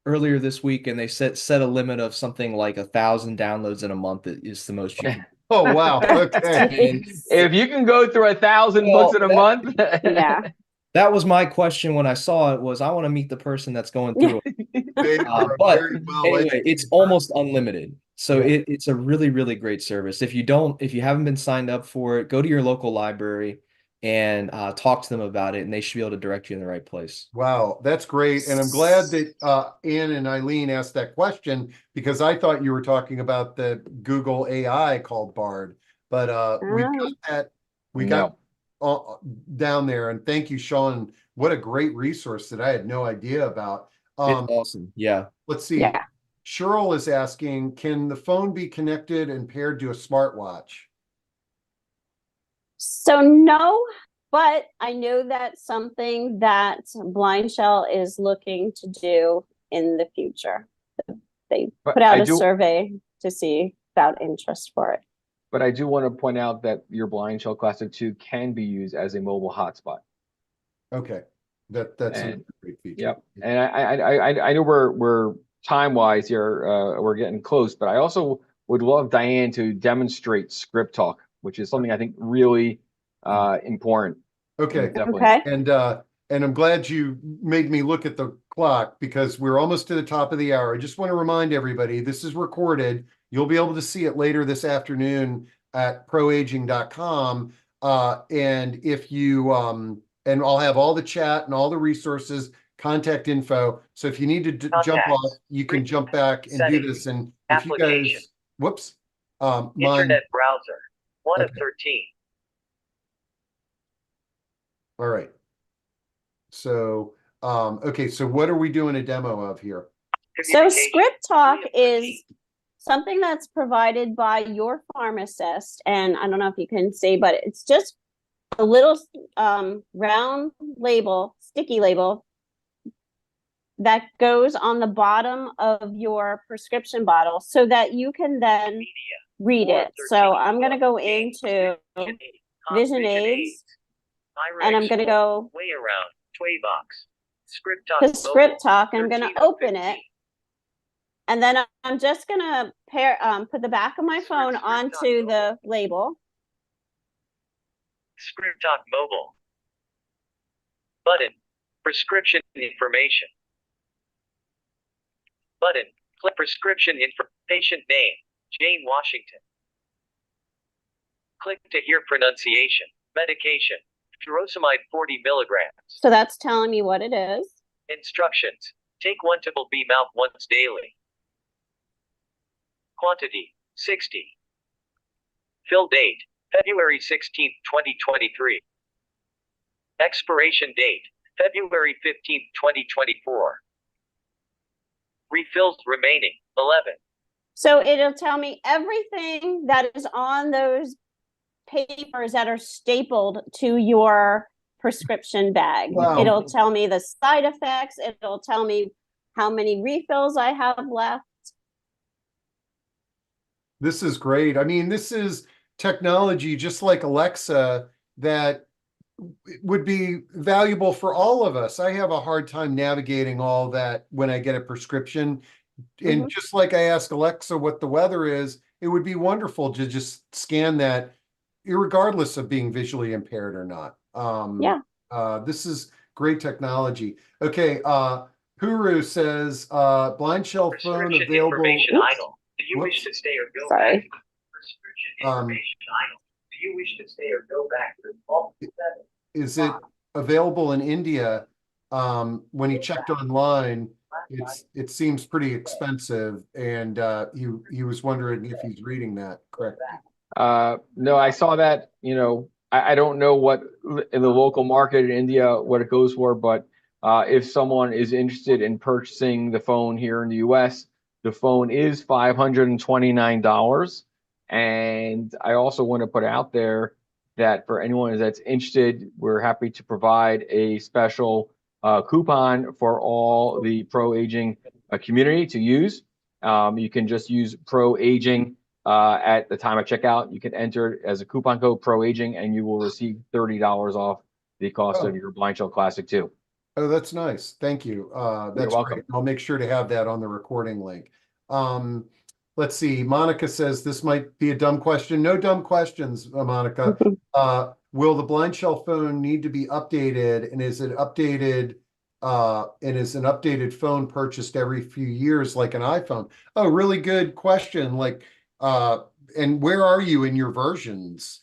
earlier this week and they set a limit of something like 1,000 downloads in a month is the most you can. Oh, wow. Okay. And, If you can go through 1,000 well, books in a month, Yeah. that was my question when I saw it was I want to meet the person that's going through it. They are But very well anyway, educated. it's almost unlimited. So Yeah. it's a really, really great service. If you haven't been signed up for it, go to your local library and talk to them about it, and they should be able to direct you in the right place. Wow, that's great. And I'm glad that Ann and Eileen asked that question because I thought you were talking about the Google AI called Bard. But we've got that, we got down there. And thank you, Sean. What a great resource that I had no idea about. It's awesome. Yeah. Let's see. Yeah. Cheryl is asking, can the phone be connected and paired to a smartwatch? So no, but I know that's something that BlindShell is looking to do in the future. They put out a survey to see about interest for it. but I do want to point out that your BlindShell Classic 2 can be used as a mobile hotspot. Okay, that's a great feature. Yep. And I know we're time-wise here, we're getting close, but I also would love Diane to demonstrate script talk, which is something I think really important. Okay. Definitely. Okay. And I'm glad you made me look at the clock because we're almost to the top of the hour. I just want to remind everybody, this is recorded. You'll be able to see it later this afternoon at proaging.com. And if you, and I'll have all the chat and all the resources, contact info. So if you need to jump off, you can jump back and do this. And if you guys, whoops, Internet browser, 1 of 13. All right. So, okay, so what are we doing a demo of here? So script talk is something that's provided by your pharmacist. And I don't know if you can see, but it's just a little round label, sticky label that goes on the bottom of your prescription bottle so that you can then read it. So I'm going to go into Vision Aids. And I'm going to go way around Tway box. Script talk. To Script Talk, and I'm going to open it. And then I'm just going to put the back of my phone onto the label. Script Talk mobile. Button. Prescription information. Button. Click prescription info. Patient name. Jane Washington. Click to hear pronunciation. Medication. Furosemide 40 milligrams. So that's telling me what it is. Instructions. Take 1 table B mouth once daily. Quantity. 60. Fill date. February 16, 2023. Expiration date. February 15, 2024. Refills remaining. 11. So it'll tell me everything that is on those papers that are stapled to your prescription bag. Wow. It'll tell me the side effects. It'll tell me how many refills I have left. This is great. I mean, this is technology just like Alexa that would be valuable for all of us. I have a hard time navigating all that when I get a prescription. And just like I ask Alexa what the weather is, it would be wonderful to just scan that irregardless of being visually impaired or not. This is great technology. Okay, Huru says, BlindShell phone available. Information idle. Do you wish to stay or go back? Prescription information idle. Do you wish to stay or go back to the default setting? Is it available in India? When he checked online, it seems pretty expensive, and he was wondering if he's reading that correct. No, I saw that, I don't know what in the local market in India, what it goes for, but if someone is interested in purchasing the phone here in the US, the phone is $529. And I also want to put out there, that for anyone that's interested, we're happy to provide a special coupon for all the pro aging community to use. You can just use pro aging at the time of checkout. You can enter it as a coupon code pro aging, and you will receive $30 off the cost of your BlindShell Classic 2. Oh, that's nice. Thank you. That's welcome. great. I'll make sure to have that on the recording link. Let's see. Monica says this might be a dumb question. No dumb questions, Monica. Will the BlindShell phone need to be updated? And is it updated? And is an updated phone purchased every few years like an iPhone? Oh, really good question. Like, and where are you in your versions?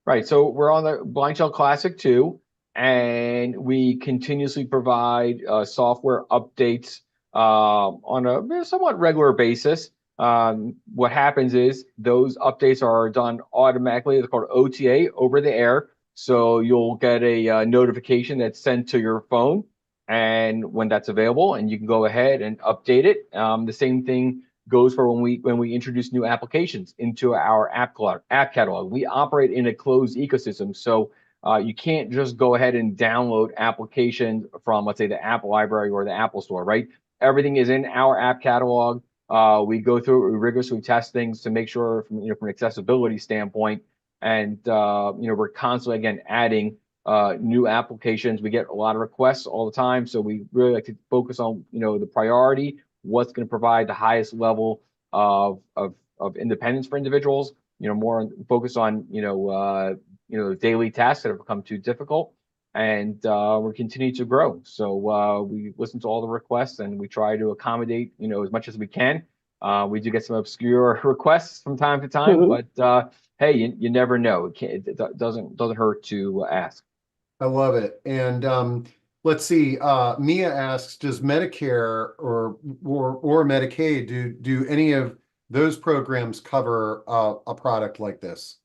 Right. So we're on the BlindShell Classic 2, and we continuously provide software updates on a somewhat regular basis. What happens is those updates are done automatically. It's called OTA, over the air. So you'll get a notification that's sent to your phone, and when that's available, and you can go ahead and update it. The same thing goes for when we introduce new applications into our app catalog. We operate in a closed ecosystem, so you can't just go ahead and download applications from, let's say, the Apple Library or the Apple Store, right? Everything is in our app catalog. We go through it, we rigorously test things to make sure from an accessibility standpoint, and we're constantly again adding new applications. We get a lot of requests all the time, so we really like to focus on the priority, what's going to provide the highest level of independence for individuals. More focus on daily tasks that have become too difficult, and we're continuing to grow. So we listen to all the requests, and we try to accommodate as much as we can. We do get some obscure requests from time to time, but hey, you never know. It doesn't hurt to ask. I love it. And let's see. Mia asks, does Medicare or Medicaid do any of those programs cover a product like this?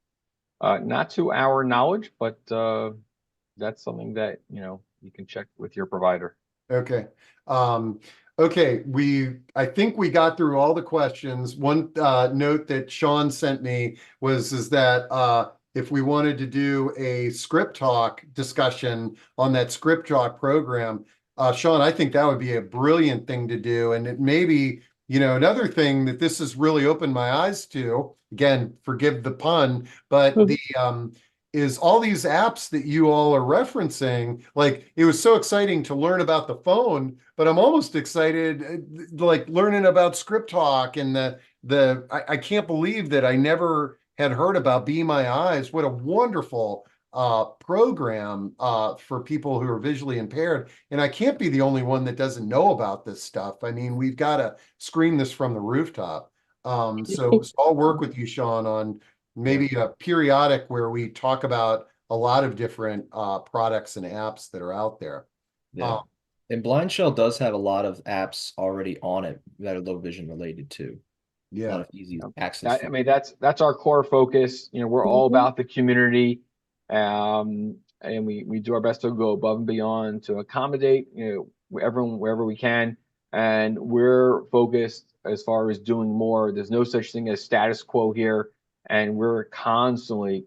Not to our knowledge, but that's something that you can check with your provider. Okay. Okay. I think we got through all the questions. One note that Sean sent me is that if we wanted to do a script talk discussion on that script talk program, Sean, I think that would be a brilliant thing to do. And it may be, another thing that this has really opened my eyes to, again, forgive the pun, but is all these apps that you all are referencing. Like, it was so exciting to learn about the phone, but I'm almost excited, like learning about script talk and I can't believe that I never had heard about Be My Eyes. What a wonderful program for people who are visually impaired. And I can't be the only one that doesn't know about this stuff. I mean, we've got to scream this from the rooftop. So I'll work with you, Sean, on maybe a periodic where we talk about a lot of different products and apps that are out there. Yeah. And BlindShell does have a lot of apps already on it that are low vision related too. Yeah. A lot of easy access. I mean, that's our core focus. We're all about the community, and we do our best to go above and beyond to accommodate everyone wherever we can. And we're focused as far as doing more. There's no such thing as status quo here, and we're constantly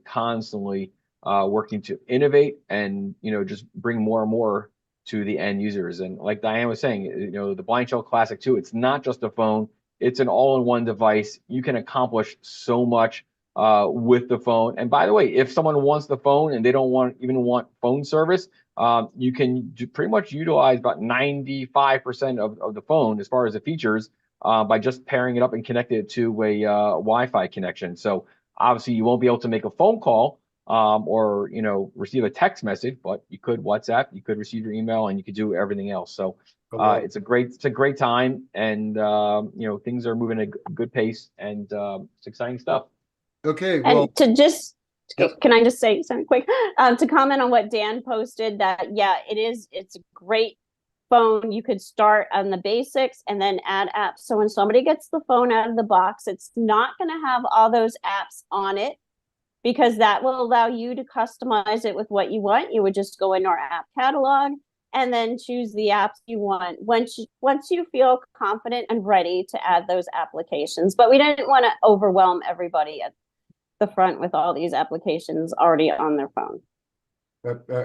working to innovate and just bring more and more to the end users. And like Diane was saying, the BlindShell Classic 2, it's not just a phone. It's an all-in-one device. You can accomplish so much with the phone. And by the way, if someone wants the phone and they don't even want phone service, you can pretty much utilize about 95% of the phone as far as the features by just pairing it up and connecting it to a Wi-Fi connection. So obviously you won't be able to make a phone call or receive a text message, but you could WhatsApp, you could receive your email, and you could do everything else. So it's a great time, and things are moving at a good pace, and it's exciting stuff. Okay, well, and can I just say something quick to comment on what Dan posted? That it's a great phone. You could start on the basics and then add apps. So when somebody gets the phone out of the box, it's not going to have all those apps on it, because that will allow you to customize it with what you want. You would just go into our app catalog and then choose the apps you want once you feel confident and ready to add those applications. But we didn't want to overwhelm everybody the front with all these applications already on their phone.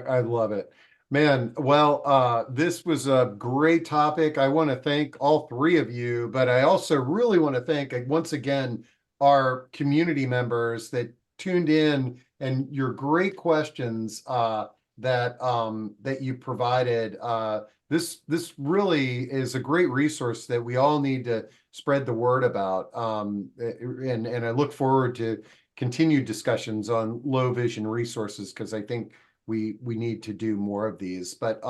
I love it. Man, well, this was a great topic. I want to thank all three of you, but I also really want to thank once again our community members that tuned in and your great questions that you provided. This really is a great resource that we all need to spread the word about. And I look forward to continued discussions on low vision resources because I think we need to do more of these. But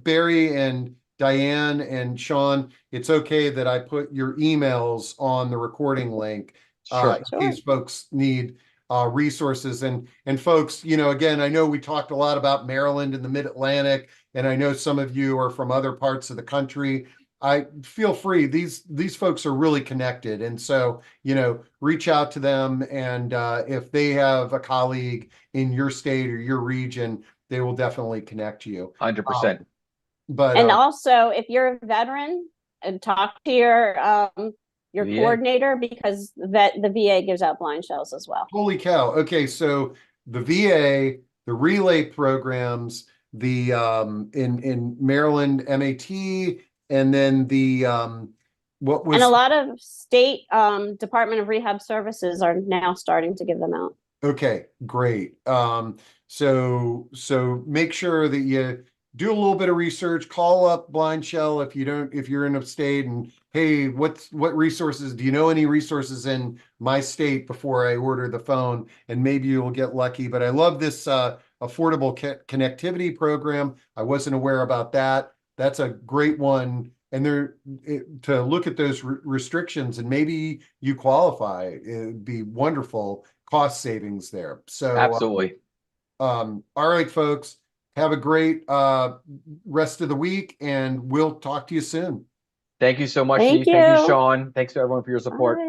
Barry and Diane and Sean, it's okay that I put your emails on the recording link Sure. in case folks need resources. And folks, again, I know we talked a lot about Maryland and the Mid-Atlantic, and I know some of you are from other parts of the country. I feel free. These folks are really connected. And so, reach out to them. And if they have a colleague in your state or your region, they will definitely connect you. 100%. And also, if you're a veteran, talk to your VA. coordinator, because the VA gives out BlindShells as well. Holy cow. Okay, so the VA, the relay programs, the in Maryland MAT, and then the what was, and a lot of state Department of Rehab Services are now starting to give them out. okay, great. So make sure that you do a little bit of research, call up BlindShell if you're in a state, and hey, what resources, do you know any resources in my state before I order the phone? And maybe you'll get lucky. But I love this affordable connectivity program. I wasn't aware about that. That's a great one. And to look at those restrictions, and maybe you qualify, it'd be wonderful cost savings there. So Absolutely. all right, folks, have a great rest of the week, and we'll talk to you soon. Thank you so much, Thank Steve. Thank you, you. Sean. Thanks to everyone for your support. Bye.